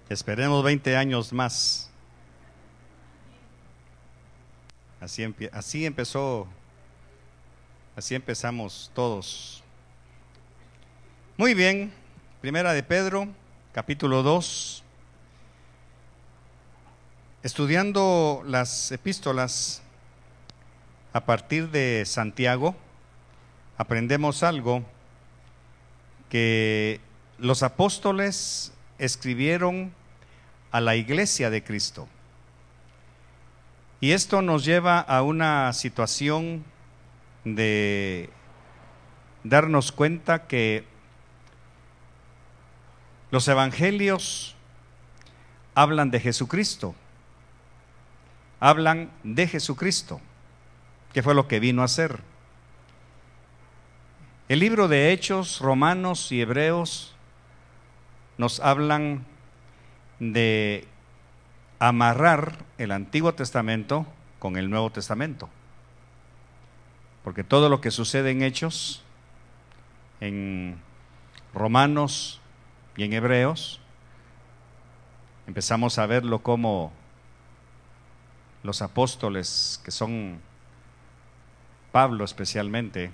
Esperemos 20 años más. Así empezó, así empezamos todos. Muy bien, Primera de Pedro, capítulo 2. Estudiando las epístolas a partir de Santiago, aprendemos algo que los apóstoles escribieron a la iglesia de Cristo. Y esto nos lleva a una situación de darnos cuenta que los evangelios hablan de Jesucristo. Hablan de Jesucristo, que fue lo que vino a hacer. El libro de Hechos, Romanos y Hebreos nos hablan de amarrar el Antiguo Testamento con el Nuevo Testamento. Porque todo lo que sucede en Hechos, en Romanos y en Hebreos, empezamos a verlo como los apóstoles, que son Pablo especialmente,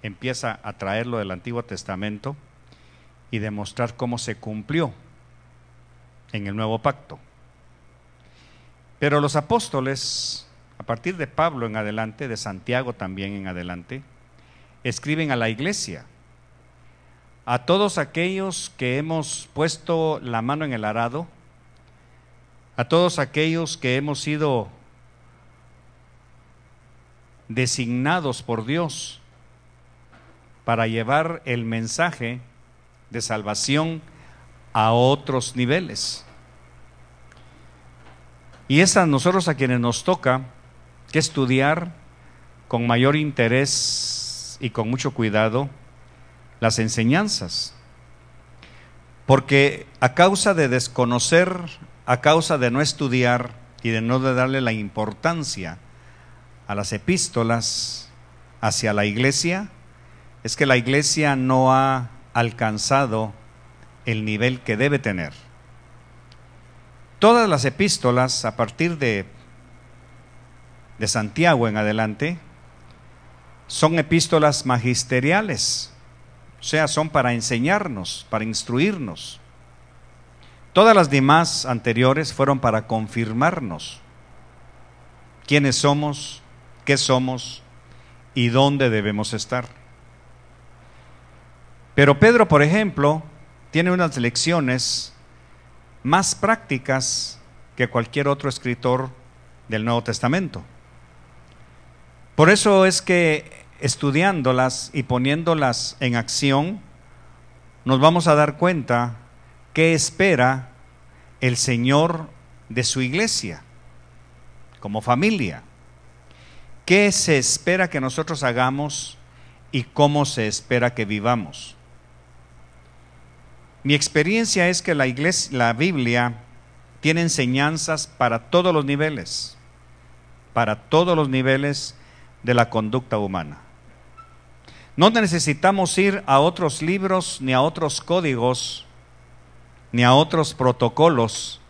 empieza a traerlo del Antiguo Testamento y demostrar cómo se cumplió en el Nuevo Pacto. Pero los apóstoles, a partir de Pablo en adelante, de Santiago también en adelante, escriben a la iglesia, a todos aquellos que hemos puesto la mano en el arado, a todos aquellos que hemos sido designados por Dios para llevar el mensaje de salvación a otros niveles. Y es a nosotros a quienes nos toca que estudiar con mayor interés y con mucho cuidado las enseñanzas. Porque a causa de desconocer, a causa de no estudiar y de no darle la importancia a las epístolas hacia la iglesia, es que la iglesia no ha alcanzado el nivel que debe tener. Todas las epístolas, a partir de Santiago en adelante, son epístolas magisteriales, o sea, son para enseñarnos, para instruirnos. Todas las demás anteriores fueron para confirmarnos quiénes somos, qué somos y dónde debemos estar. Pero Pedro, por ejemplo, tiene unas lecciones más prácticas que cualquier otro escritor del Nuevo Testamento. Por eso es que estudiándolas y poniéndolas en acción, nos vamos a dar cuenta qué espera el Señor de su iglesia, como familia. ¿Qué se espera que nosotros hagamos y cómo se espera que vivamos? Mi experiencia es que la Biblia tiene enseñanzas para todos los niveles de la conducta humana. No necesitamos ir a otros libros, ni a otros códigos, ni a otros protocolos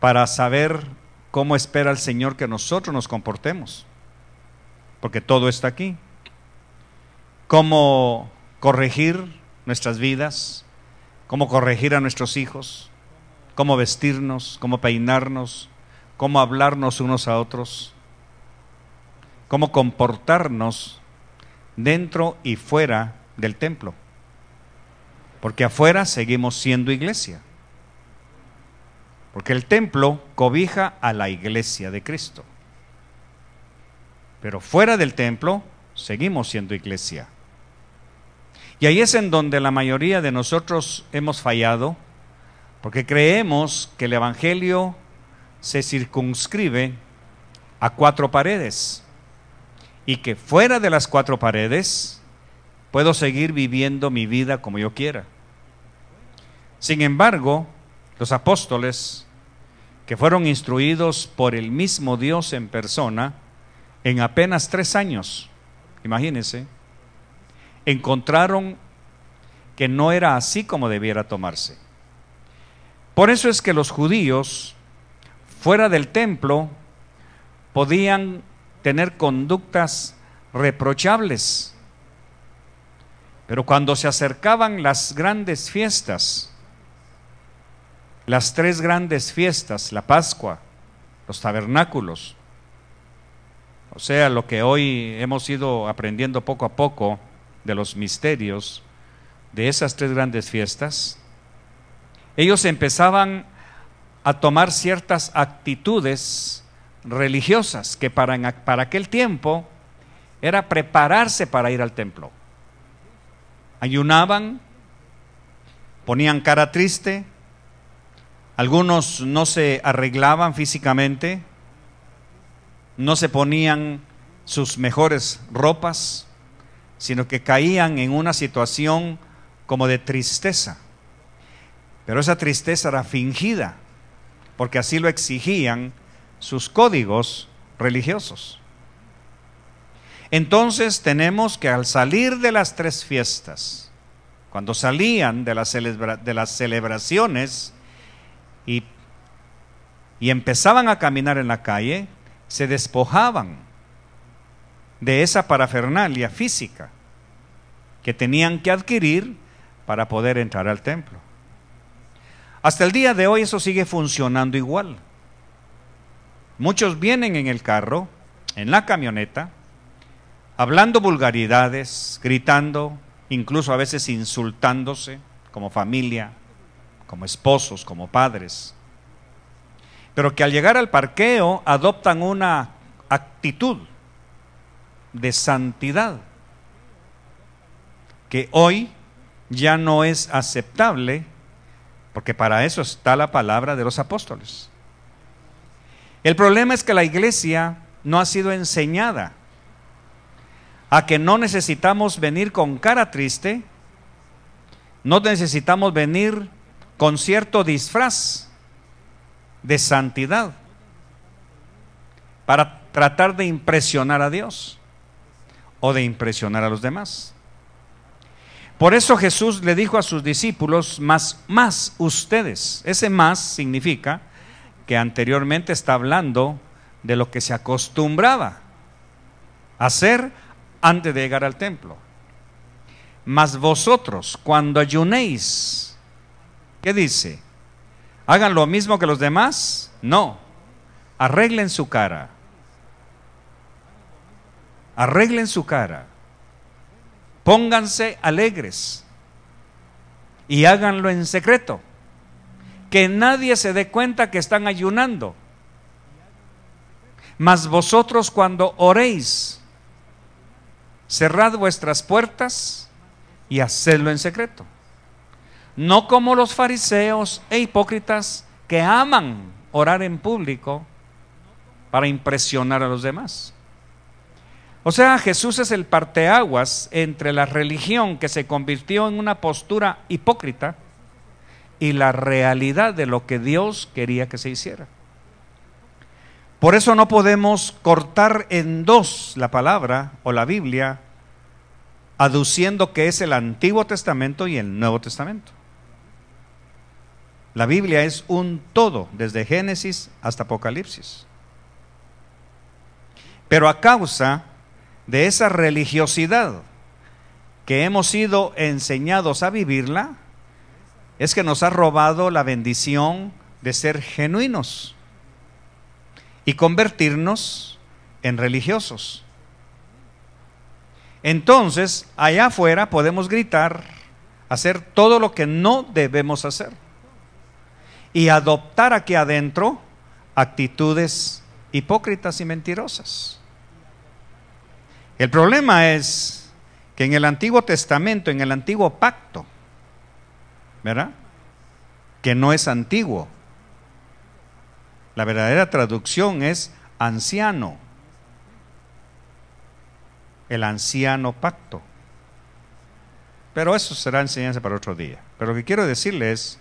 para saber cómo espera el Señor que nosotros nos comportemos, porque todo está aquí. Cómo corregir nuestras vidas, cómo corregir a nuestros hijos, cómo vestirnos, cómo peinarnos, cómo hablarnos unos a otros, cómo comportarnos dentro y fuera del templo, porque afuera seguimos siendo iglesia, porque el templo cobija a la iglesia de Cristo, pero fuera del templo seguimos siendo iglesia. Y ahí es en donde la mayoría de nosotros hemos fallado, porque creemos que el evangelio se circunscribe a 4 paredes y que fuera de las 4 paredes puedo seguir viviendo mi vida como yo quiera. Sin embargo, los apóstoles, que fueron instruidos por el mismo Dios en persona, en apenas 3 años, imagínense, encontraron que no era así como debiera tomarse. Por eso es que los judíos fuera del templo podían tener conductas reprochables, pero cuando se acercaban las grandes fiestas, las tres grandes fiestas, la Pascua, los tabernáculos, o sea, lo que hoy hemos ido aprendiendo poco a poco de los misterios de esas tres grandes fiestas, ellos empezaban a tomar ciertas actitudes religiosas que para aquel tiempo era prepararse para ir al templo. Ayunaban, ponían cara triste, algunos no se arreglaban físicamente, no se ponían sus mejores ropas, sino que caían en una situación como de tristeza. Pero esa tristeza era fingida, porque así lo exigían sus códigos religiosos. Entonces tenemos que al salir de las tres fiestas, cuando salían de las celebraciones y empezaban a caminar en la calle, se despojaban de esa parafernalia física que tenían que adquirir para poder entrar al templo. Hasta el día de hoy eso sigue funcionando igual. Muchos vienen en el carro, en la camioneta, hablando vulgaridades, gritando, incluso a veces insultándose como familia, como esposos, como padres. Pero que al llegar al parqueo adoptan una actitud de santidad que hoy ya no es aceptable, porque para eso está la palabra de los apóstoles. El problema es que la iglesia no ha sido enseñada a que no necesitamos venir con cara triste, no necesitamos venir con cierto disfraz de santidad para tratar de impresionar a Dios o de impresionar a los demás. Por eso Jesús le dijo a sus discípulos, más ustedes. Ese más significa que anteriormente está hablando de lo que se acostumbraba a hacer antes de llegar al templo. Mas vosotros, cuando ayunéis, ¿qué dice? ¿Hagan lo mismo que los demás? No, arreglen su cara. Arreglen su cara. Pónganse alegres y háganlo en secreto, que nadie se dé cuenta que están ayunando. Mas vosotros cuando oréis, cerrad vuestras puertas y hacedlo en secreto. No como los fariseos e hipócritas que aman orar en público para impresionar a los demás. O sea, Jesús es el parteaguas entre la religión que se convirtió en una postura hipócrita y la realidad de lo que Dios quería que se hiciera. Por eso no podemos cortar en dos la palabra o la Biblia, aduciendo que es el Antiguo Testamento y el Nuevo Testamento. La Biblia es un todo, desde Génesis hasta Apocalipsis. Pero a causa de esa religiosidad que hemos sido enseñados a vivirla, es que nos ha robado la bendición de ser genuinos y convertirnos en religiosos. Entonces, allá afuera podemos gritar, hacer todo lo que no debemos hacer y adoptar aquí adentro actitudes hipócritas y mentirosas. El problema es que en el Antiguo Testamento, en el Antiguo Pacto, ¿verdad?, que no es antiguo, la verdadera traducción es anciano, el anciano pacto. Pero eso será enseñanza para otro día. Pero lo que quiero decirles es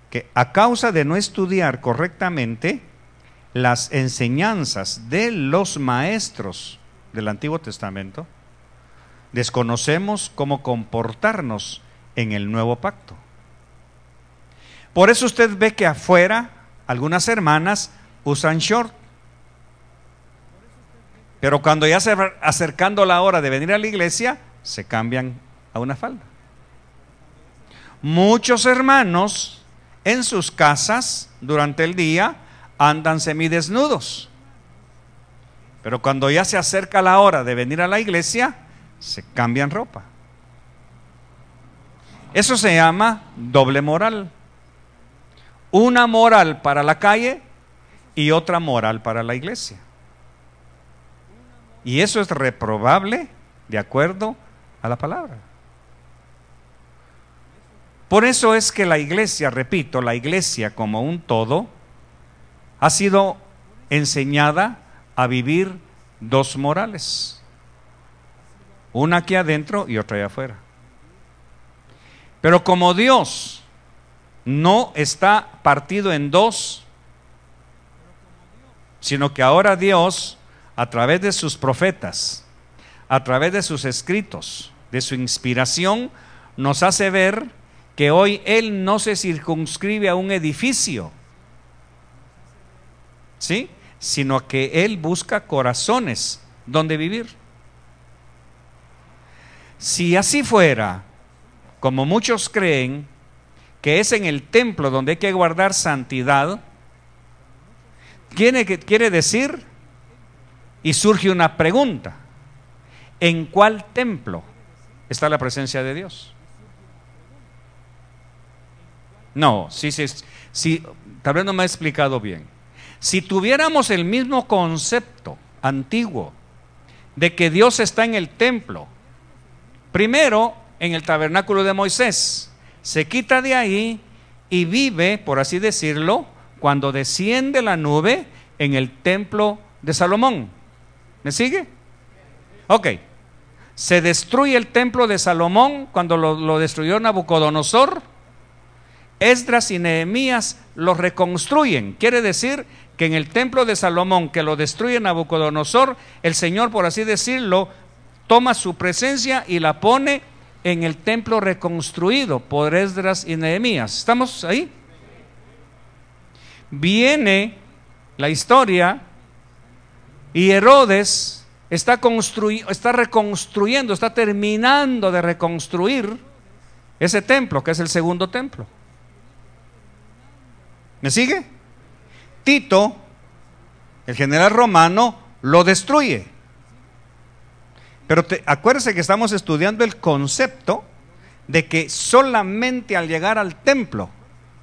que a causa de no estudiar correctamente las enseñanzas de los maestros del Antiguo Testamento, desconocemos cómo comportarnos en el Nuevo Pacto. Por eso usted ve que afuera algunas hermanas usan short. Pero cuando ya se va acercando la hora de venir a la iglesia, se cambian a una falda. Muchos hermanos en sus casas durante el día andan semidesnudos. Pero cuando ya se acerca la hora de venir a la iglesia, se cambian ropa. Eso se llama doble moral. Una moral para la calle y otra moral para la iglesia. Y eso es reprobable de acuerdo a la palabra. Por eso es que la iglesia, repito, la iglesia como un todo, ha sido enseñada a vivir dos morales. Una aquí adentro y otra allá afuera. Pero como Dios no está partido en dos, sino que ahora Dios, a través de sus profetas, a través de sus escritos, de su inspiración, nos hace ver que hoy Él no se circunscribe a un edificio, ¿sí?, sino que Él busca corazones donde vivir. Si así fuera, como muchos creen, que es en el templo donde hay que guardar santidad, quiere decir, y surge una pregunta: ¿en cuál templo está la presencia de Dios? No, sí, tal vez no me he explicado bien. Si tuviéramos el mismo concepto antiguo de que Dios está en el templo, primero en el tabernáculo de Moisés, se quita de ahí y vive, por así decirlo, cuando desciende la nube en el templo de Salomón. ¿Me sigue? Ok. Se destruye el templo de Salomón cuando lo destruyó Nabucodonosor. Esdras y Nehemías lo reconstruyen. Quiere decir que en el templo de Salomón, que lo destruye Nabucodonosor, el Señor, por así decirlo, toma su presencia y la pone en el templo reconstruido por Esdras y Nehemías. ¿Estamos ahí? Viene la historia y Herodes está reconstruyendo, está terminando de reconstruir ese templo, que es el segundo templo. ¿Me sigue? Tito, el general romano, lo destruye. Pero acuérdese que estamos estudiando el concepto de que solamente al llegar al templo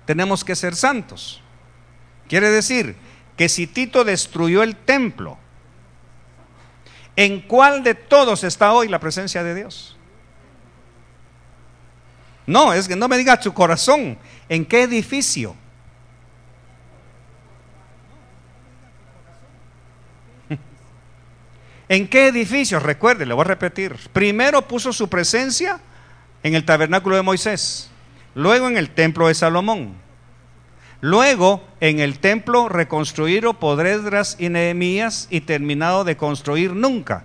tenemos que ser santos. Quiere decir que si Tito destruyó el templo, ¿en cuál de todos está hoy la presencia de Dios? No, es que no me diga su corazón. ¿En qué edificio? ¿En qué edificio? Recuerde, le voy a repetir. Primero puso su presencia en el tabernáculo de Moisés, luego en el templo de Salomón, luego en el templo reconstruido por Esdras y Nehemías y terminado de construir nunca.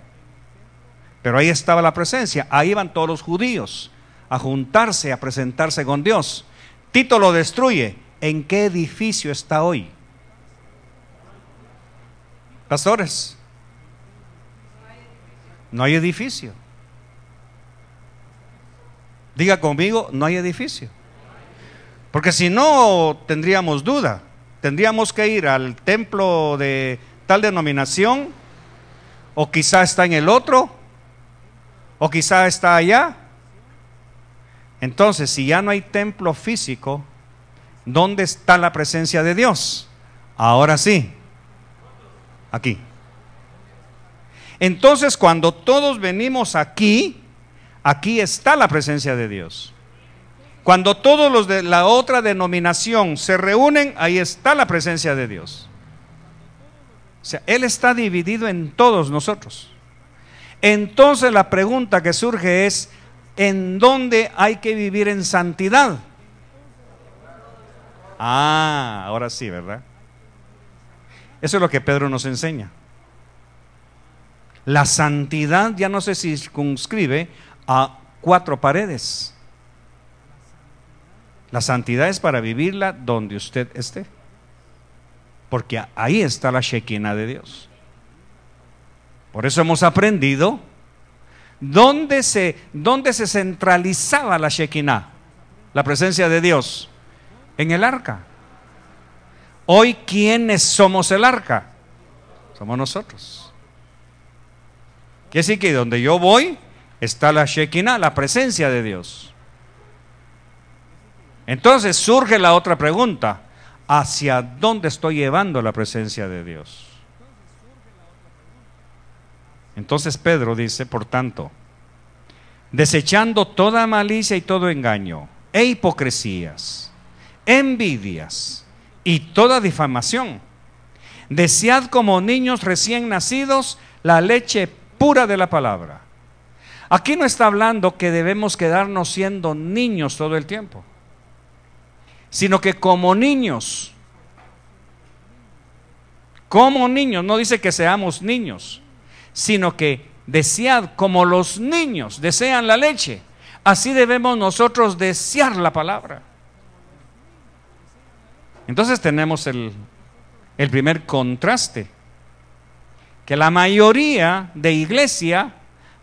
Pero ahí estaba la presencia, ahí iban todos los judíos a juntarse, a presentarse con Dios. Tito lo destruye. ¿En qué edificio está hoy? Pastores, no hay edificio. Diga conmigo, no hay edificio. Porque si no, tendríamos duda. Tendríamos que ir al templo de tal denominación, o quizá está en el otro, o quizá está allá. Entonces, si ya no hay templo físico, ¿dónde está la presencia de Dios? Ahora sí, aquí. Entonces, cuando todos venimos aquí, aquí está la presencia de Dios. Cuando todos los de la otra denominación se reúnen, ahí está la presencia de Dios. O sea, Él está dividido en todos nosotros. Entonces la pregunta que surge es: ¿en dónde hay que vivir en santidad? Ahora sí, ¿verdad? Eso es lo que Pedro nos enseña. La santidad ya no se circunscribe a 4 paredes. La santidad es para vivirla donde usted esté, porque ahí está la Shekinah de Dios. Por eso hemos aprendido dónde se centralizaba la Shekinah, la presencia de Dios, en el arca. Hoy, ¿quiénes somos el arca? Somos nosotros. Quiere decir que donde yo voy está la Shekinah, la presencia de Dios. Entonces surge la otra pregunta: ¿hacia dónde estoy llevando la presencia de Dios? Entonces Pedro dice, por tanto, desechando toda malicia y todo engaño, e hipocresías, envidias y toda difamación, desead como niños recién nacidos la leche pura de la palabra. Aquí no está hablando que debemos quedarnos siendo niños todo el tiempo, sino que como niños, no dice que seamos niños, sino que desead como los niños desean la leche, así debemos nosotros desear la palabra. Entonces tenemos el primer contraste, que la mayoría de iglesia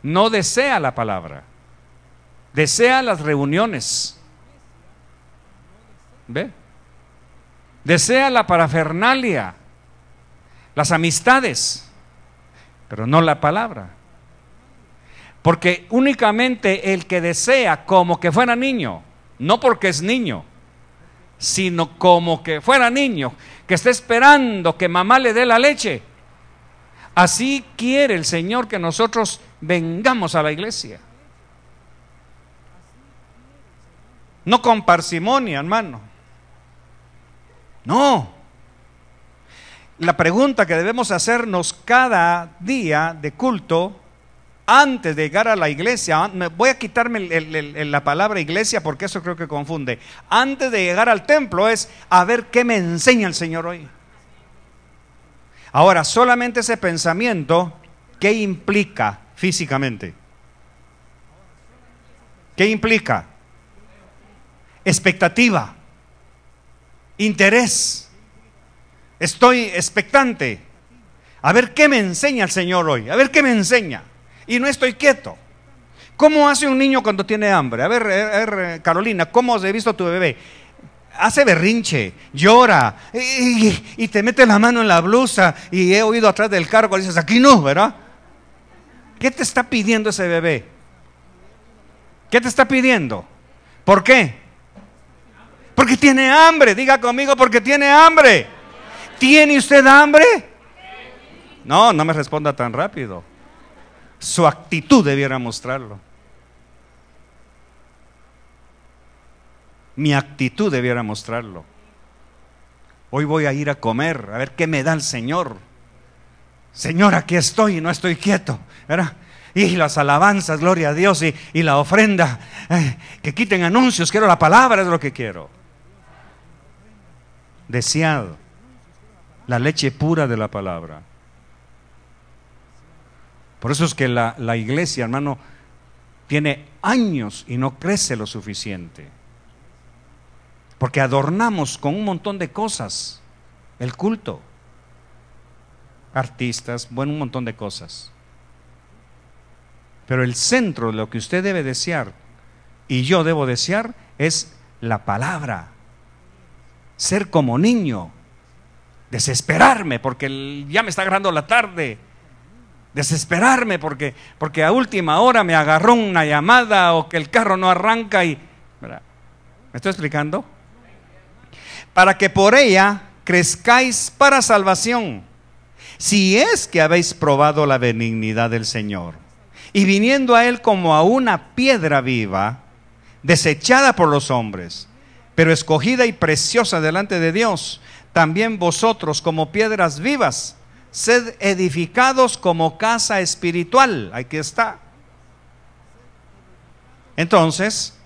no desea la palabra, desea las reuniones, ¿ve? Desea la parafernalia, las amistades, pero no la palabra. Porque únicamente el que desea como que fuera niño, no porque es niño, sino como que fuera niño, que está esperando que mamá le dé la leche, así quiere el Señor que nosotros vengamos a la iglesia. No con parsimonia, hermano. No. La pregunta que debemos hacernos cada día de culto, antes de llegar a la iglesia, voy a quitarme la palabra iglesia porque eso creo que confunde. Antes de llegar al templo es a ver qué me enseña el Señor hoy. Ahora, solamente ese pensamiento, ¿qué implica físicamente? ¿Qué implica? Expectativa, interés. Estoy expectante. A ver qué me enseña el Señor hoy. A ver qué me enseña. Y no estoy quieto. ¿Cómo hace un niño cuando tiene hambre? A ver, Carolina, ¿cómo has visto a tu bebé? Hace berrinche, llora y te mete la mano en la blusa. Y he oído atrás del carro cuando dices, aquí no, ¿verdad? ¿Qué te está pidiendo ese bebé? ¿Qué te está pidiendo? ¿Por qué? Porque tiene hambre. Diga conmigo, porque tiene hambre. ¿Tiene usted hambre? No me responda tan rápido. Su actitud debiera mostrarlo. Mi actitud debiera mostrarlo. Hoy voy a ir a comer, a ver qué me da el Señor. Señor, aquí estoy y no estoy quieto, ¿verdad? Y las alabanzas, gloria a Dios, y la ofrenda, que quiten anuncios, quiero la palabra, es lo que quiero. Deseado la leche pura de la palabra. Por eso es que la iglesia, hermano, tiene años y no crece lo suficiente. Porque adornamos con un montón de cosas el culto. Artistas, bueno, un montón de cosas. Pero el centro de lo que usted debe desear y yo debo desear es la palabra. Ser como niño. Desesperarme porque ya me está agarrando la tarde. Desesperarme porque a última hora me agarró una llamada o que el carro no arranca y... ¿verdad? ¿Me estoy explicando? Para que por ella crezcáis para salvación, si es que habéis probado la benignidad del Señor, y viniendo a Él como a una piedra viva, desechada por los hombres, pero escogida y preciosa delante de Dios, también vosotros como piedras vivas, sed edificados como casa espiritual. Aquí está. Entonces,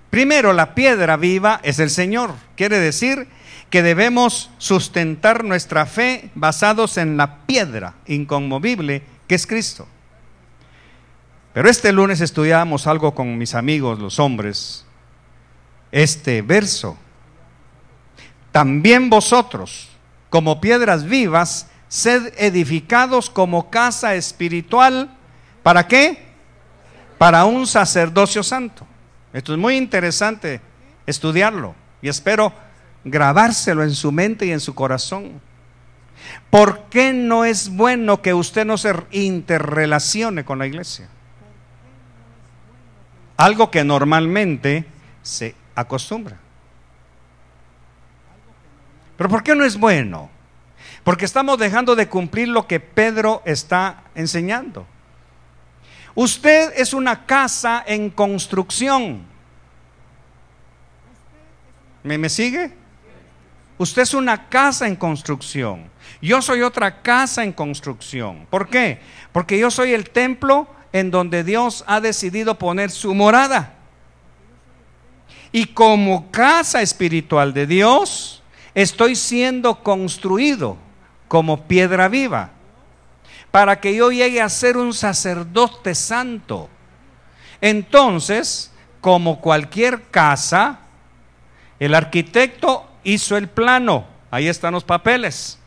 primero, la piedra viva es el Señor. Quiere decir que debemos sustentar nuestra fe basados en la piedra inconmovible que es Cristo. Pero este lunes estudiábamos algo con mis amigos, los hombres, este verso. También vosotros, como piedras vivas, sed edificados como casa espiritual. ¿Para qué? Para un sacerdocio santo. Esto es muy interesante estudiarlo y espero grabárselo en su mente y en su corazón. ¿Por qué no es bueno que usted no se interrelacione con la iglesia? Algo que normalmente se acostumbra. ¿Pero por qué no es bueno? Porque estamos dejando de cumplir lo que Pedro está enseñando. Usted es una casa en construcción. ¿Me sigue? Usted es una casa en construcción. Yo soy otra casa en construcción. ¿Por qué? Porque yo soy el templo en donde Dios ha decidido poner su morada. Y como casa espiritual de Dios, estoy siendo construido como piedra viva, para que yo llegue a ser un sacerdote santo. Entonces, como cualquier casa, el arquitecto hizo el plano, ahí están los papeles.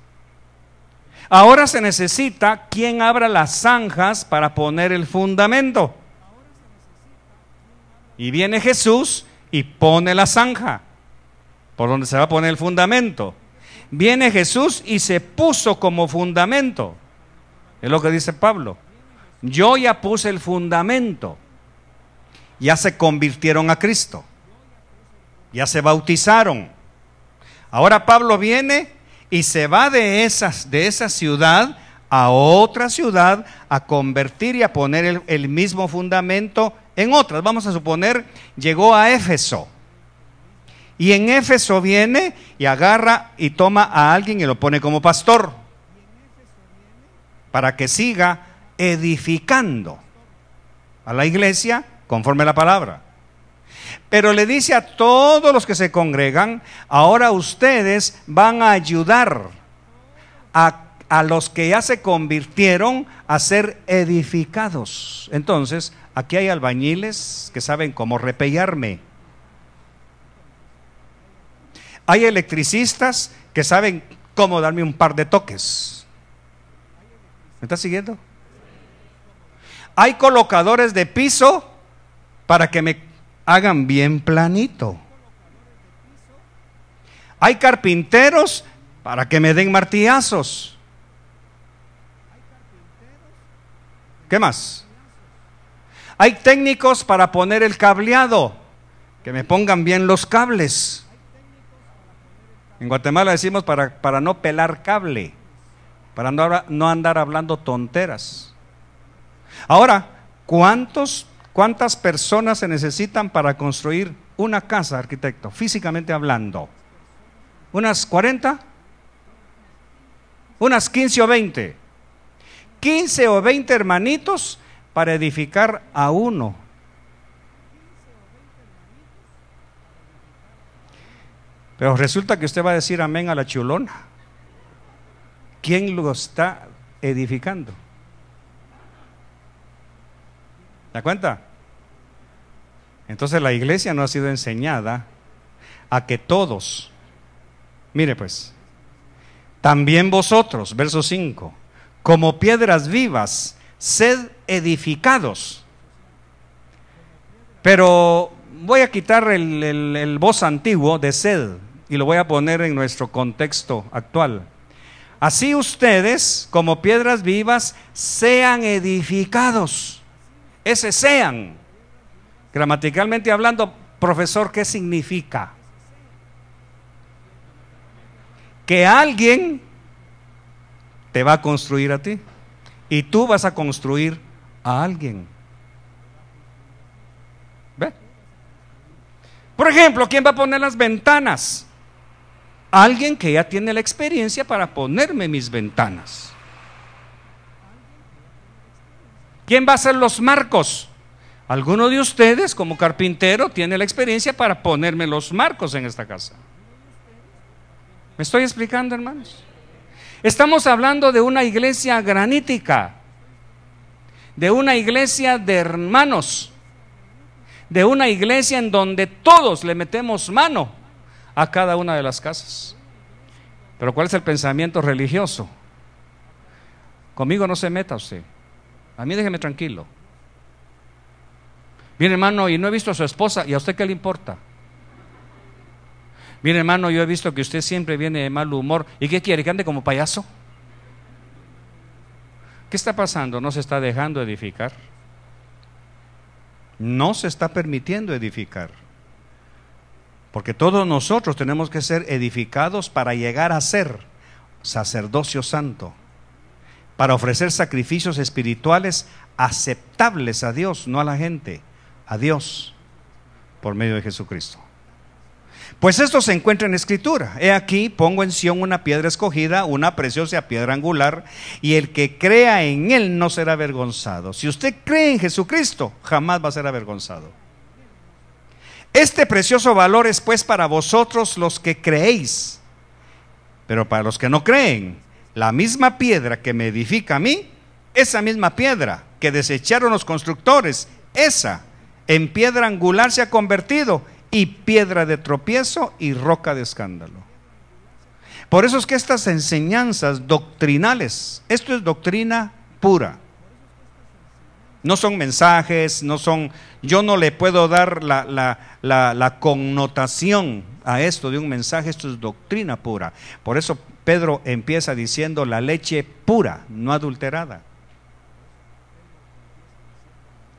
Ahora se necesita quien abra las zanjas para poner el fundamento. Y viene Jesús y pone la zanja por donde se va a poner el fundamento. Viene Jesús y se puso como fundamento. Es lo que dice Pablo. Yo ya puse el fundamento. Ya se convirtieron a Cristo. Ya se bautizaron. Ahora Pablo viene y se va de esa ciudad a otra ciudad a convertir y a poner el mismo fundamento en otras. Vamos a suponer, llegó a Éfeso. Y en Éfeso viene y agarra y toma a alguien y lo pone como pastor, para que siga edificando a la iglesia conforme a la palabra. Pero le dice a todos los que se congregan: ahora ustedes van a ayudar a los que ya se convirtieron a ser edificados. Entonces, aquí hay albañiles que saben cómo repellarme. Hay electricistas que saben cómo darme un par de toques. ¿Me está siguiendo? Hay colocadores de piso para que me hagan bien planito. Hay carpinteros para que me den martillazos. ¿Qué más? Hay técnicos para poner el cableado, que me pongan bien los cables. En Guatemala decimos para no pelar cable, para no andar hablando tonteras. Ahora, ¿cuántas personas se necesitan para construir una casa, arquitecto, físicamente hablando? ¿Unas 40? ¿Unas 15 o 20? 15 o 20 hermanitos para edificar a uno. Pero resulta que usted va a decir amén a la chulona. ¿Quién lo está edificando? ¿Se da cuenta? Entonces la iglesia no ha sido enseñada a que todos, mire pues, también vosotros, verso 5, como piedras vivas, sed edificados. Pero voy a quitar el voz antiguo de sed y lo voy a poner en nuestro contexto actual. Así ustedes, como piedras vivas, sean edificados. Ese sean. Gramaticalmente hablando, profesor, ¿qué significa? Que alguien te va a construir a ti y tú vas a construir a alguien. ¿Ve? Por ejemplo, ¿quién va a poner las ventanas? Alguien que ya tiene la experiencia para ponerme mis ventanas. ¿Quién va a hacer los marcos? Alguno de ustedes, como carpintero, tiene la experiencia para ponerme los marcos en esta casa. ¿Me estoy explicando, hermanos? Estamos hablando de una iglesia granítica, de una iglesia de hermanos, de una iglesia en donde todos le metemos mano a cada una de las casas. Pero ¿cuál es el pensamiento religioso? Conmigo no se meta usted, a mí déjeme tranquilo. Mire, hermano, y no he visto a su esposa, ¿y a usted qué le importa? Mire, hermano, yo he visto que usted siempre viene de mal humor. ¿Y qué quiere? ¿Que ande como payaso? ¿Qué está pasando? ¿No se está dejando edificar? No se está permitiendo edificar. Porque todos nosotros tenemos que ser edificados para llegar a ser sacerdocio santo, para ofrecer sacrificios espirituales aceptables a Dios, no a la gente, a Dios, por medio de Jesucristo. Pues esto se encuentra en Escritura. He aquí, pongo en Sión una piedra escogida, una preciosa piedra angular, y el que crea en Él no será avergonzado. Si usted cree en Jesucristo, jamás va a ser avergonzado. Este precioso valor es pues para vosotros los que creéis, pero para los que no creen, la misma piedra que me edifica a mí, esa misma piedra que desecharon los constructores, esa en piedra angular se ha convertido, y piedra de tropiezo y roca de escándalo. Por eso es que estas enseñanzas doctrinales, esto es doctrina pura. No son mensajes, no son, yo no le puedo dar la connotación a esto de un mensaje, esto es doctrina pura. Por eso Pedro empieza diciendo la leche pura, no adulterada.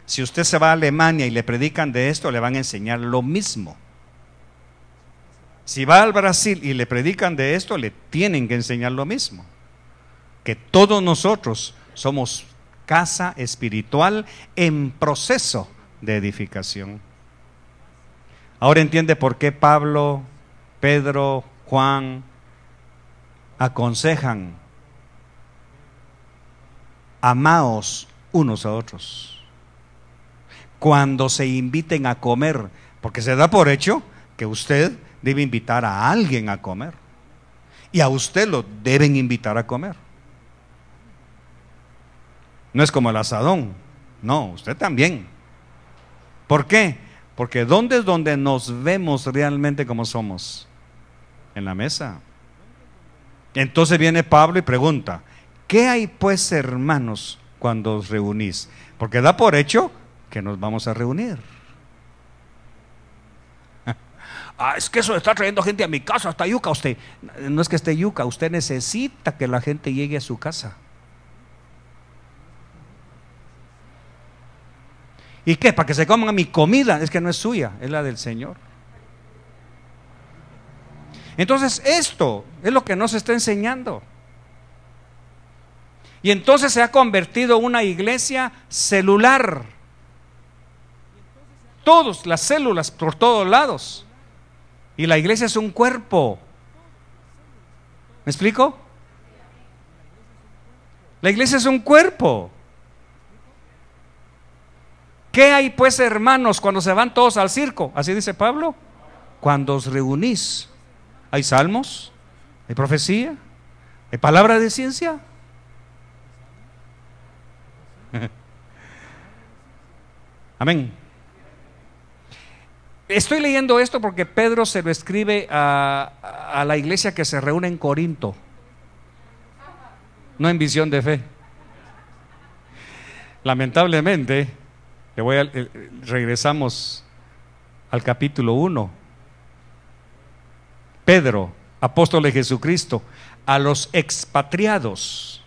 Si usted se va a Alemania y le predican de esto, le van a enseñar lo mismo. Si va al Brasil y le predican de esto, le tienen que enseñar lo mismo. Que todos nosotros somos casa espiritual en proceso de edificación. Ahora entiende por qué Pablo, Pedro, Juan aconsejan: amaos unos a otros cuando se inviten a comer, porque se da por hecho que usted debe invitar a alguien a comer, y a usted lo deben invitar a comer. No es como el asadón, no, usted también. ¿Por qué? Porque ¿dónde es donde nos vemos realmente como somos? En la mesa. Entonces viene Pablo y pregunta: ¿qué hay pues, hermanos, cuando os reunís? Porque da por hecho que nos vamos a reunir. Es que eso está trayendo gente a mi casa, hasta yuca usted. No es que esté yuca, usted necesita que la gente llegue a su casa. ¿Y qué? ¿Para que se coman mi comida? Es que no es suya, es la del Señor. Entonces esto es lo que nos está enseñando. Y entonces se ha convertido en una iglesia celular. Todas las células por todos lados. Y la iglesia es un cuerpo. ¿Me explico? La iglesia es un cuerpo. ¿Qué hay pues, hermanos, cuando se van todos al circo? Así dice Pablo. Cuando os reunís, ¿hay salmos? ¿Hay profecía? ¿Hay palabra de ciencia? Amén. Estoy leyendo esto porque Pedro se lo escribe a la iglesia que se reúne en Corinto, no en Visión de Fe. Lamentablemente, regresamos al capítulo 1. Pedro, apóstol de Jesucristo, a los expatriados.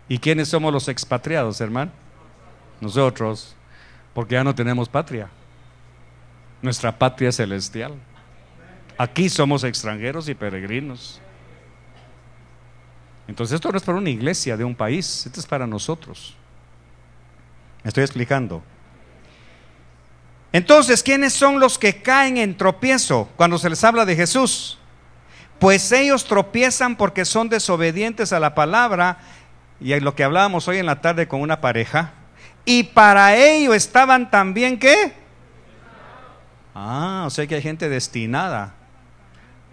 ¿Y quiénes somos los expatriados, hermano? Nosotros, porque ya no tenemos patria. Nuestra patria es celestial. Aquí somos extranjeros y peregrinos. Entonces esto no es para una iglesia de un país, esto es para nosotros. ¿Me estoy explicando? Entonces, ¿quiénes son los que caen en tropiezo cuando se les habla de Jesús? Pues ellos tropiezan porque son desobedientes a la palabra, y lo que hablábamos hoy en la tarde con una pareja, y para ello estaban también, ¿qué? O sea que hay gente destinada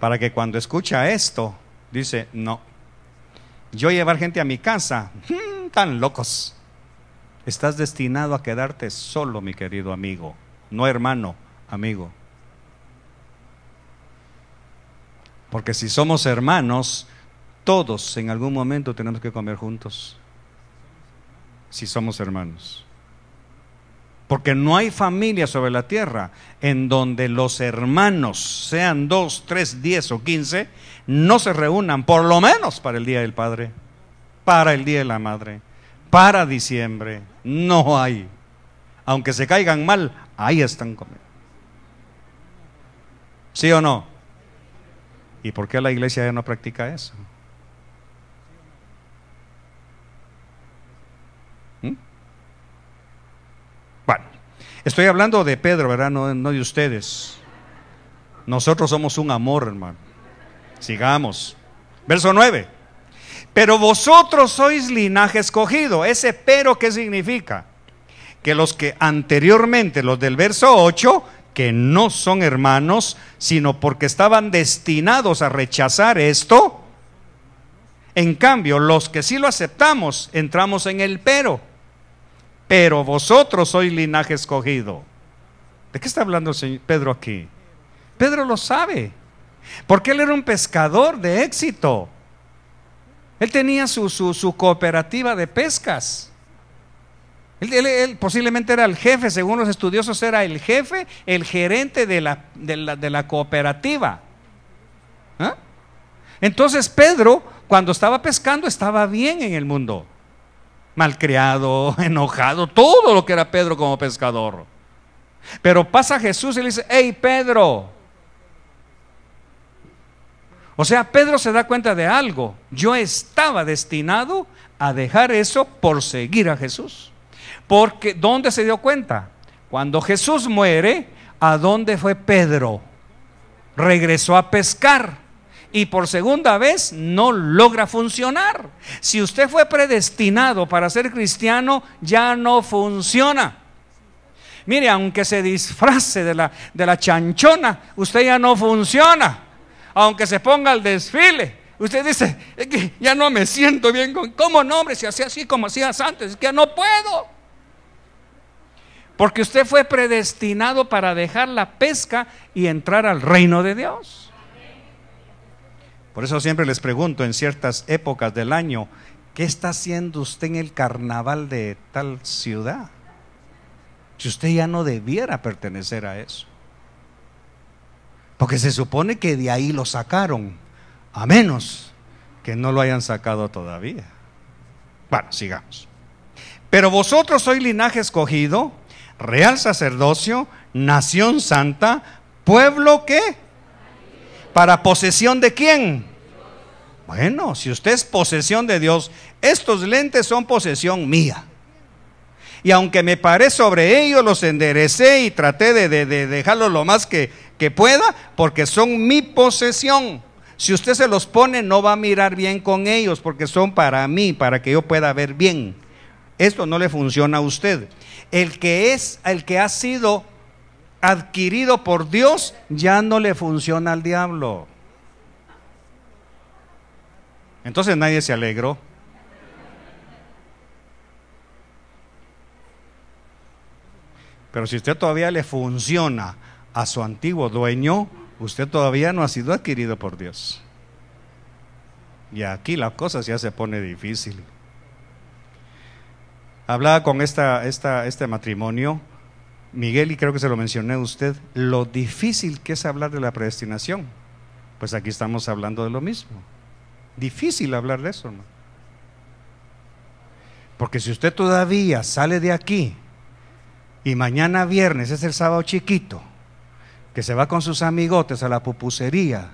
para que cuando escucha esto, dice: no, yo llevar gente a mi casa, tan locos. Estás destinado a quedarte solo, mi querido amigo no hermano, amigo. Porque si somos hermanos, todos en algún momento tenemos que comer juntos. Si somos hermanos. Porque no hay familia sobre la tierra en donde los hermanos, sean 2, 3, 10 o 15, no se reúnan por lo menos para el Día del Padre, para el Día de la Madre, para diciembre. No hay. Aunque se caigan mal, ahí están comiendo. ¿Sí o no? ¿Y por qué la iglesia ya no practica eso? Bueno, estoy hablando de Pedro, ¿verdad? No de ustedes. Nosotros somos un amor, hermano. Sigamos. Verso 9. Pero vosotros sois linaje escogido. Ese pero, ¿qué significa? Que los que anteriormente, los del verso 8, que no son hermanos, sino porque estaban destinados a rechazar esto. En cambio, los que sí lo aceptamos, entramos en el pero. Pero vosotros sois linaje escogido. ¿De qué está hablando Pedro aquí? Pedro lo sabe, porque él era un pescador de éxito. Él tenía su cooperativa de pescas. Él posiblemente era el jefe, según los estudiosos era el jefe, el gerente de la cooperativa. ¿Ah? Entonces Pedro, cuando estaba pescando, estaba bien en el mundo. Malcriado, enojado, todo lo que era Pedro como pescador. Pero pasa Jesús y le dice: hey Pedro. O sea, Pedro se da cuenta de algo. Yo estaba destinado a dejar eso por seguir a Jesús. Porque ¿dónde se dio cuenta? Cuando Jesús muere, ¿a dónde fue Pedro? Regresó a pescar. Y por segunda vez no logra funcionar. Si usted fue predestinado para ser cristiano, ya no funciona. Mire, aunque se disfrace de la chanchona, usted ya no funciona. Aunque se ponga al desfile, usted dice: es que ya no me siento bien con... ¿Cómo no, hombre? Si hacía así como hacías antes, es que ya no puedo. Porque usted fue predestinado para dejar la pesca y entrar al reino de Dios. Por eso siempre les pregunto en ciertas épocas del año: ¿qué está haciendo usted en el carnaval de tal ciudad? Si usted ya no debiera pertenecer a eso. Porque se supone que de ahí lo sacaron, a menos que no lo hayan sacado todavía. Bueno, sigamos. Pero vosotros sois linaje escogido, real sacerdocio, nación santa, pueblo ¿qué? ¿Para posesión de quién? Bueno, si usted es posesión de Dios, estos lentes son posesión mía. Y aunque me paré sobre ellos, los enderecé y traté de dejarlos lo más que pueda, porque son mi posesión. Si usted se los pone, no va a mirar bien con ellos, porque son para mí, para que yo pueda ver bien. Esto no le funciona a usted. El que ha sido adquirido por Dios, ya no le funciona al diablo. Entonces nadie se alegró. Pero si usted todavía le funciona a su antiguo dueño, usted todavía no ha sido adquirido por Dios. Y aquí la cosa ya se pone difícil. Hablaba con este matrimonio, Miguel, y creo que se lo mencioné a usted, lo difícil que es hablar de la predestinación. Pues aquí estamos hablando de lo mismo. Difícil hablar de eso, ¿no? Porque si usted todavía sale de aquí y mañana viernes es el sábado chiquito, que se va con sus amigotes a la pupusería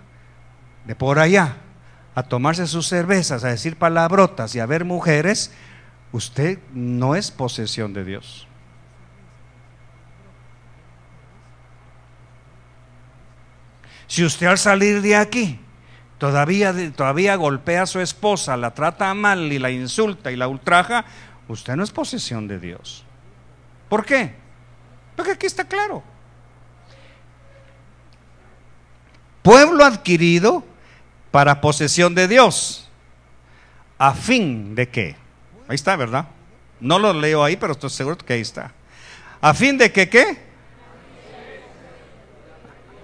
de por allá, a tomarse sus cervezas, a decir palabrotas y a ver mujeres, usted no es posesión de Dios. Si usted al salir de aquí todavía golpea a su esposa, la trata mal y la insulta y la ultraja, usted no es posesión de Dios. ¿Por qué? Porque aquí está claro. Pueblo adquirido para posesión de Dios. ¿A fin de qué? Ahí está, ¿verdad? No lo leo ahí, pero estoy seguro que ahí está. ¿A fin de que qué?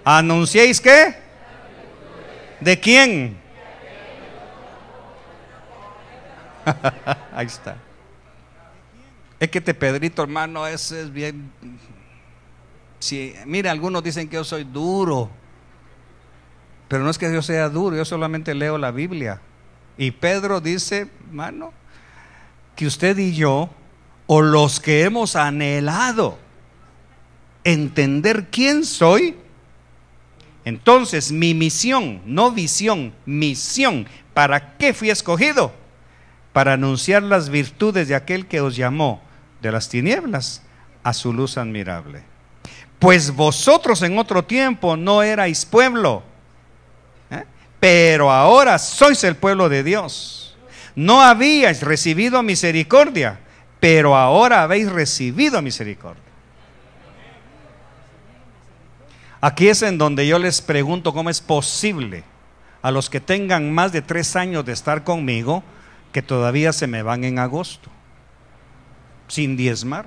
¿Anunciéis qué? ¿De quién? Ahí está. Es que Pedrito, hermano, ese es bien. Sí, mira, algunos dicen que yo soy duro, pero no es que yo sea duro, yo solamente leo la Biblia. Y Pedro dice, hermano, que usted y yo, o los que hemos anhelado entender quién soy, entonces mi misión, no visión, misión, ¿para qué fui escogido? Para anunciar las virtudes de aquel que os llamó de las tinieblas a su luz admirable. Pues vosotros en otro tiempo no erais pueblo, pero ahora sois el pueblo de Dios. No habíais recibido misericordia, pero ahora habéis recibido misericordia. Aquí es en donde yo les pregunto cómo es posible a los que tengan más de 3 años de estar conmigo, que todavía se me van en agosto, sin diezmar.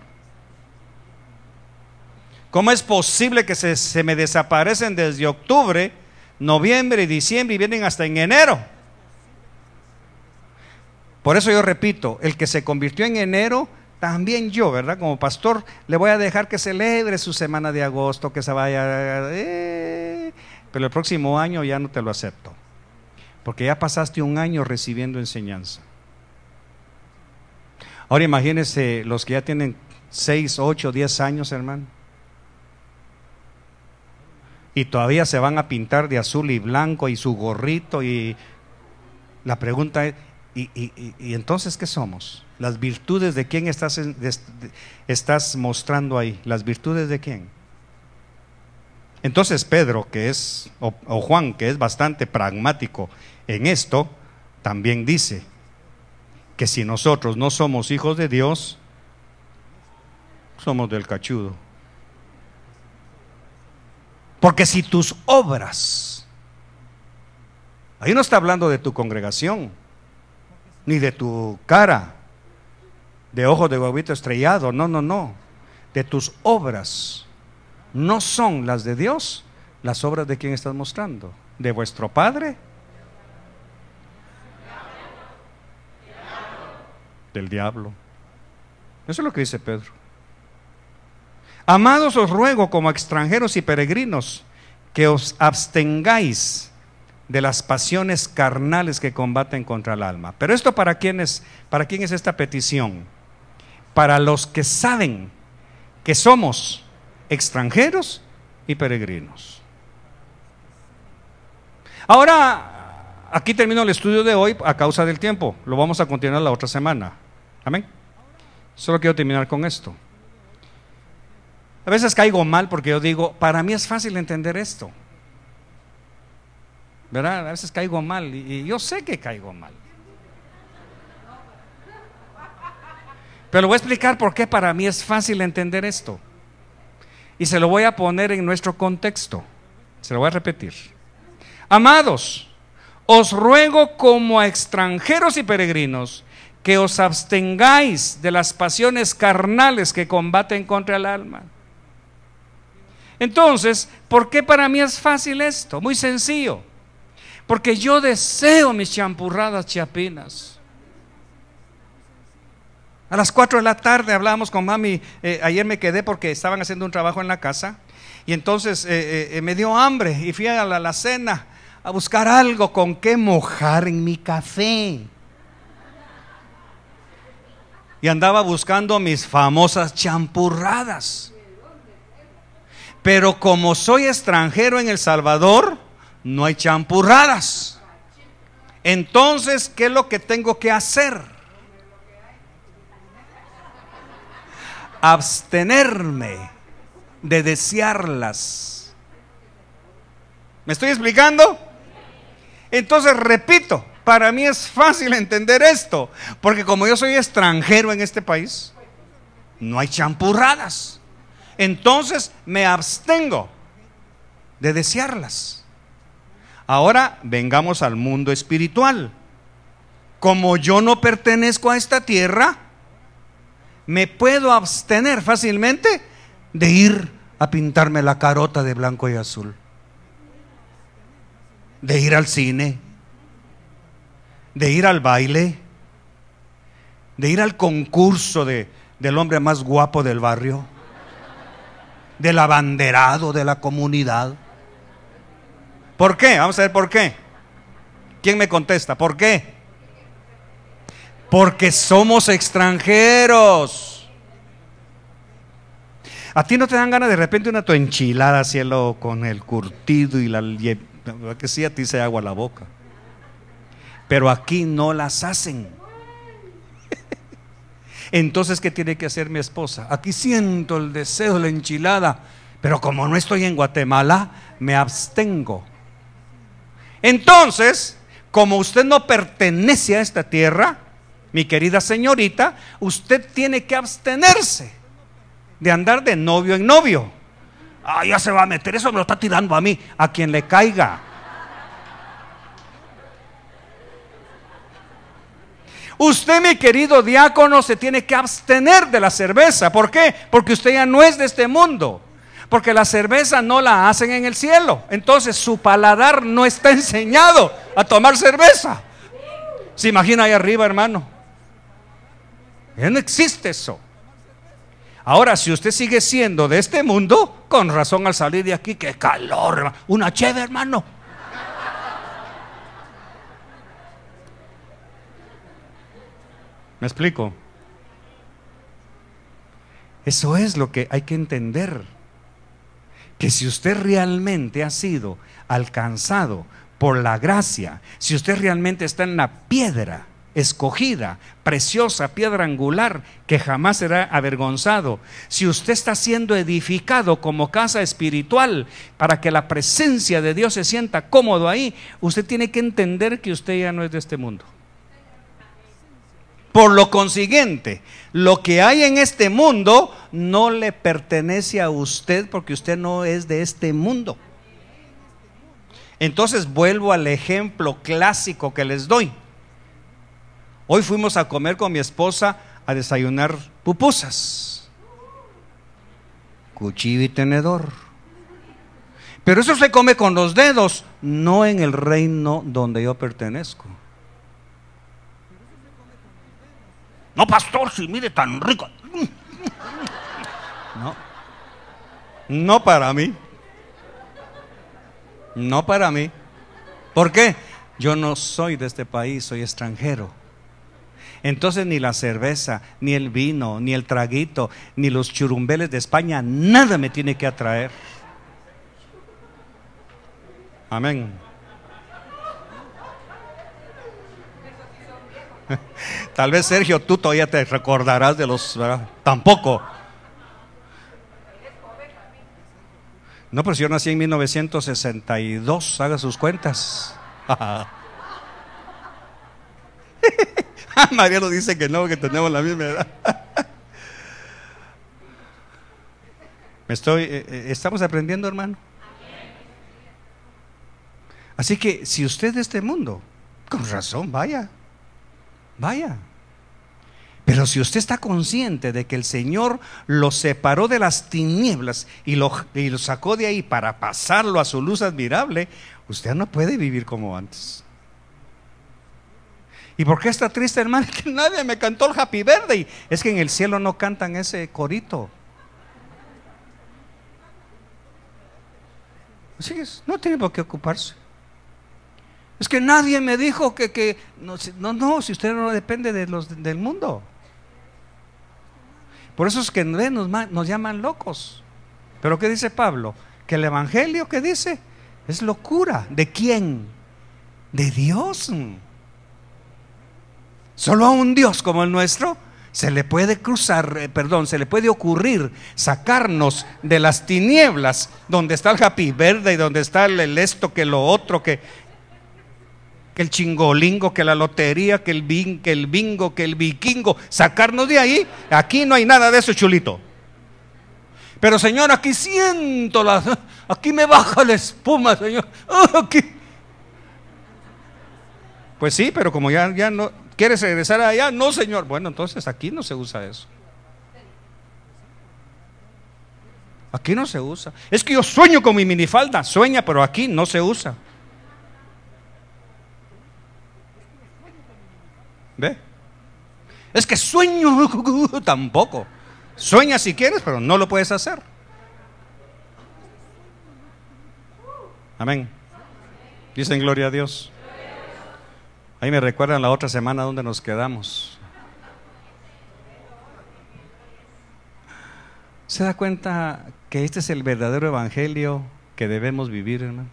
¿Cómo es posible que se me desaparecen desde octubre, noviembre y diciembre y vienen hasta en enero? Por eso yo repito, el que se convirtió en enero, también yo, ¿verdad? Como pastor, le voy a dejar que celebre su semana de agosto, que se vaya, pero el próximo año ya no te lo acepto, porque ya pasaste un año recibiendo enseñanza. Ahora imagínense los que ya tienen 6, 8, 10 años, hermano, y todavía se van a pintar de azul y blanco y su gorrito, y la pregunta es, ¿y entonces qué somos? ¿Las virtudes de quién estás mostrando ahí? ¿Las virtudes de quién? Entonces Pedro, que es, o Juan, que es bastante pragmático en esto, también dice que si nosotros no somos hijos de Dios, somos del cachudo. Porque si tus obras, ahí no está hablando de tu congregación, ni de tu cara, de ojos de huevito estrellado, no, de tus obras no son las de Dios, ¿las obras de quién estás mostrando? ¿De vuestro padre? Del diablo. Eso es lo que dice Pedro. Amados, os ruego como extranjeros y peregrinos que os abstengáis de las pasiones carnales que combaten contra el alma. Pero esto ¿para quién es esta petición? Para los que saben que somos extranjeros y peregrinos. Ahora, aquí termino el estudio de hoy a causa del tiempo. Lo vamos a continuar la otra semana. Amén. Solo quiero terminar con esto. A veces caigo mal porque yo digo, para mí es fácil entender esto, ¿verdad? A veces caigo mal y yo sé que caigo mal. Pero le voy a explicar por qué para mí es fácil entender esto. Y se lo voy a poner en nuestro contexto. Se lo voy a repetir. Amados, os ruego como a extranjeros y peregrinos que os abstengáis de las pasiones carnales que combaten contra el alma. Entonces, ¿por qué para mí es fácil esto? Muy sencillo. Porque yo deseo mis champurradas chiapinas. A las 4 de la tarde hablábamos con mami, ayer me quedé porque estaban haciendo un trabajo en la casa y entonces me dio hambre y fui a la cena a buscar algo con qué mojar en mi café. Y andaba buscando mis famosas champurradas. Pero como soy extranjero en El Salvador, no hay champurradas. Entonces, ¿qué es lo que tengo que hacer? Abstenerme de desearlas. ¿Me estoy explicando? Entonces, repito, para mí es fácil entender esto, porque como yo soy extranjero en este país, no hay champurradas. Entonces me abstengo de desearlas. Ahora vengamos al mundo espiritual. Como yo no pertenezco a esta tierra, me puedo abstener fácilmente de ir a pintarme la carota de blanco y azul. de ir al cine, de ir al baile, de ir al concurso del hombre más guapo del barrio, del abanderado de la comunidad. ¿Por qué? Vamos a ver por qué. ¿Quién me contesta? ¿Por qué? Porque somos extranjeros. ¿A ti no te dan ganas de repente una tu enchilada, cielo, con el curtido y la que sí, a ti se agua la boca? Pero aquí no las hacen. Entonces, ¿qué tiene que hacer mi esposa? Aquí siento el deseo de la enchilada, pero como no estoy en Guatemala, me abstengo. Entonces, como usted no pertenece a esta tierra, mi querida señorita, usted tiene que abstenerse de andar de novio en novio. Ah, ya se va a meter, eso me lo está tirando a mí, a quien le caiga. Usted, mi querido diácono, se tiene que abstener de la cerveza. ¿Por qué? Porque usted ya no es de este mundo. Porque la cerveza no la hacen en el cielo. Entonces su paladar no está enseñado a tomar cerveza. ¿Se imagina ahí arriba, hermano? Ya no existe eso. Ahora, si usted sigue siendo de este mundo, con razón al salir de aquí, qué calor, hermano. Una cheve, hermano. ¿Me explico? Eso es lo que hay que entender. Que si usted realmente ha sido alcanzado por la gracia, si usted realmente está en la piedra escogida, preciosa, piedra angular, que jamás será avergonzado, si usted está siendo edificado como casa espiritual para que la presencia de Dios se sienta cómodo ahí, usted tiene que entender que usted ya no es de este mundo. Por lo consiguiente, lo que hay en este mundo no le pertenece a usted, porque usted no es de este mundo. Entonces vuelvo al ejemplo clásico que les doy. Hoy fuimos a comer con mi esposa a desayunar pupusas, cuchillo y tenedor. Pero eso se come con los dedos, no en el reino donde yo pertenezco. No, pastor, si mire tan rico. No, no para mí. No para mí. ¿Por qué? Yo no soy de este país, soy extranjero. Entonces ni la cerveza, ni el vino, ni el traguito, ni los churumbeles de España, nada me tiene que atraer. Amén. Tal vez, Sergio, tú todavía te recordarás de los, ¿verdad? Tampoco. No, pero si yo nací en 1962, haga sus cuentas. Mariano dice que no, que tenemos la misma edad. Estamos aprendiendo, hermano. Así que si usted es de este mundo, con razón, vaya. Pero si usted está consciente de que el Señor lo separó de las tinieblas y lo sacó de ahí para pasarlo a su luz admirable, usted no puede vivir como antes. ¿Y por qué está triste, hermano? Que nadie me cantó el Happy Birthday. Es que en el cielo no cantan ese corito. Así que no tiene por qué ocuparse. Es que nadie me dijo que no, si usted no depende de del mundo. Por eso es que nos llaman locos. Pero ¿qué dice Pablo? Que el evangelio, ¿qué dice? Es locura. ¿De quién? De Dios. Solo a un Dios como el nuestro se le puede se le puede ocurrir sacarnos de las tinieblas donde está el Happy Birthday, donde está el esto, que lo otro, que el chingolingo, que la lotería, que el bingo, que el vikingo, sacarnos de ahí. Aquí no hay nada de eso, chulito. Pero Señor, aquí siento aquí me baja la espuma, Señor. Aquí. Pues sí, pero como ya no quieres regresar allá, no, Señor. Bueno, entonces aquí no se usa eso. Aquí no se usa. Es que yo sueño con mi minifalda, sueña, pero aquí no se usa. Es que sueño, tampoco. Sueña si quieres, pero no lo puedes hacer. Amén. Dicen gloria a Dios. Ahí me recuerdan la otra semana donde nos quedamos. ¿Se da cuenta que este es el verdadero evangelio que debemos vivir, hermano?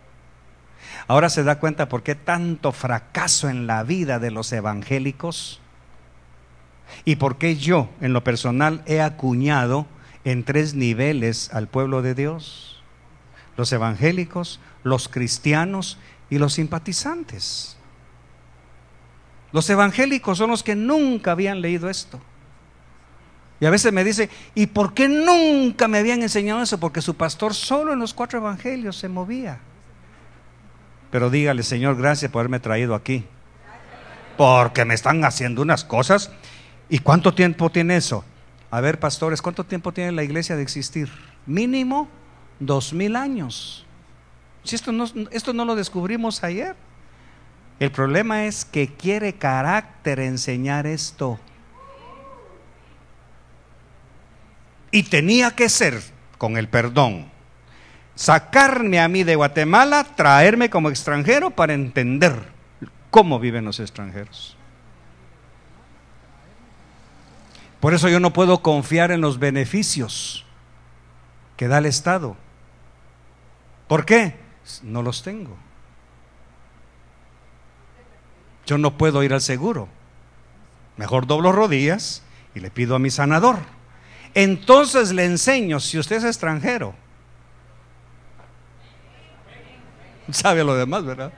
Ahora se da cuenta por qué tanto fracaso en la vida de los evangélicos y por qué yo, en lo personal, he acuñado en 3 niveles al pueblo de Dios: los evangélicos, los cristianos y los simpatizantes. Los evangélicos son los que nunca habían leído esto. Y a veces me dice, ¿y por qué nunca me habían enseñado eso? Porque su pastor solo en los 4 evangelios se movía. Pero dígale: Señor, gracias por haberme traído aquí, porque me están haciendo unas cosas. ¿Y cuánto tiempo tiene eso? A ver, pastores, ¿cuánto tiempo tiene la iglesia de existir? Mínimo 2000 años. Si esto no lo descubrimos ayer. El problema es que quiere carácter enseñar esto. Y tenía que ser, con el perdón, sacarme a mí de Guatemala, traerme como extranjero para entender cómo viven los extranjeros. Por eso yo no puedo confiar en los beneficios que da el Estado. ¿Por qué? No los tengo. Yo no puedo ir al seguro. Mejor doblo rodillas y le pido a mi sanador. Entonces le enseño, si usted es extranjero, sabe lo demás, ¿verdad?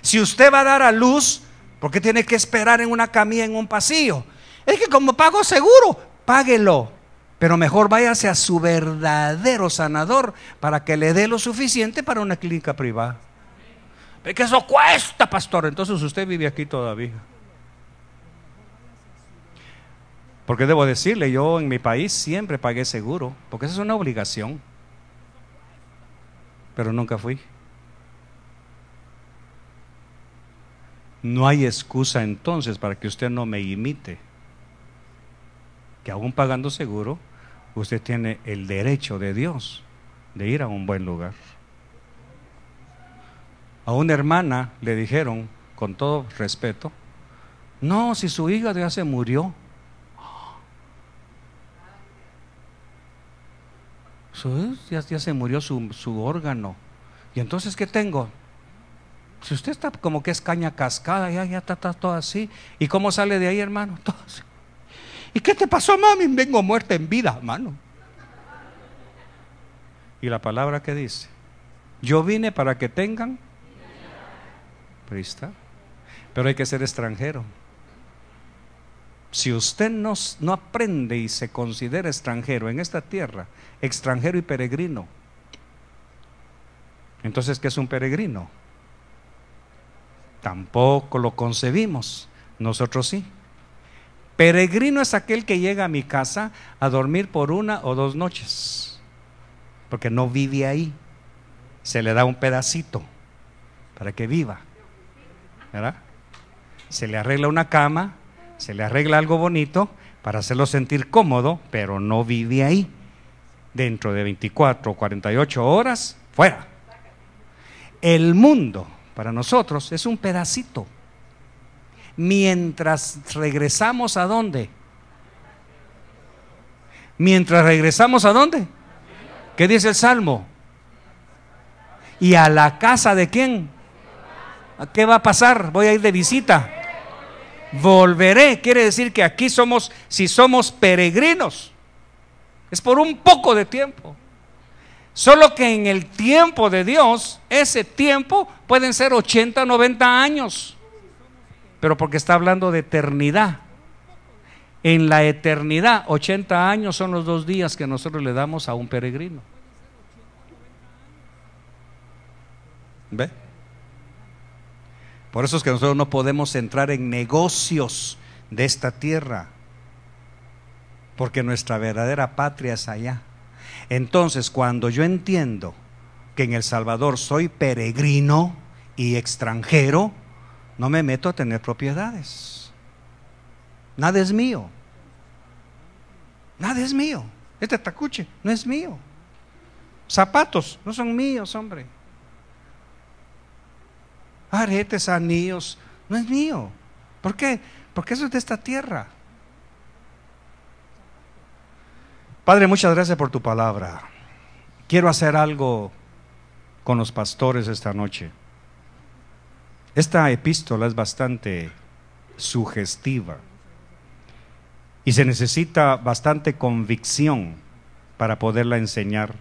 Si usted va a dar a luz, ¿por qué tiene que esperar en una camilla en un pasillo? Es que como pago seguro, páguelo, pero mejor váyase a su verdadero sanador para que le dé lo suficiente para una clínica privada. Es que eso cuesta, pastor. Entonces usted vive aquí todavía. Porque debo decirle, yo en mi país siempre pagué seguro, porque esa es una obligación, pero nunca fui. No hay excusa entonces para que usted no me imite, que aún pagando seguro, usted tiene el derecho de Dios de ir a un buen lugar. A una hermana le dijeron, con todo respeto, no, si su hígado ya se murió. Ya se murió su órgano. ¿Y entonces qué tengo? Si usted está como que es caña cascada, ya está todo así. ¿Y cómo sale de ahí, hermano? Todo así. ¿Y qué te pasó, mami? Vengo muerta en vida, hermano. ¿Y la palabra qué dice? Yo vine para que tengan. Pero ahí está. Pero hay que ser extranjero. Si usted no aprende y se considera extranjero en esta tierra, extranjero y peregrino, entonces ¿qué es un peregrino? Tampoco lo concebimos. Nosotros sí. Peregrino es aquel que llega a mi casa a dormir por 1 o 2 noches, porque no vive ahí. Se le da un pedacito para que viva, ¿verdad? Se le arregla una cama, se le arregla algo bonito para hacerlo sentir cómodo, pero no vive ahí. Dentro de 24 o 48 horas, fuera. El mundo para nosotros es un pedacito. Mientras regresamos ¿a dónde? Mientras regresamos ¿a dónde? ¿Qué dice el Salmo? ¿Y a la casa de quién? ¿A qué va a pasar? Voy a ir de visita. Volveré. Quiere decir que aquí somos, si somos peregrinos, es por un poco de tiempo. Solo que en el tiempo de Dios, ese tiempo pueden ser 80, 90 años. Pero porque está hablando de eternidad. En la eternidad, 80 años son los 2 días que nosotros le damos a un peregrino. ¿Ve? Por eso es que nosotros no podemos entrar en negocios de esta tierra, porque nuestra verdadera patria es allá. Entonces, cuando yo entiendo que en El Salvador soy peregrino y extranjero, no me meto a tener propiedades. Nada es mío. Nada es mío. Este tacuche no es mío. Zapatos no son míos, hombre. Aretes, anillos, no es mío. ¿Por qué? Porque eso es de esta tierra. Padre, muchas gracias por tu palabra. Quiero hacer algo con los pastores esta noche. Esta epístola es bastante sugestiva y se necesita bastante convicción para poderla enseñar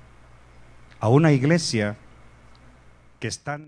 a una iglesia que está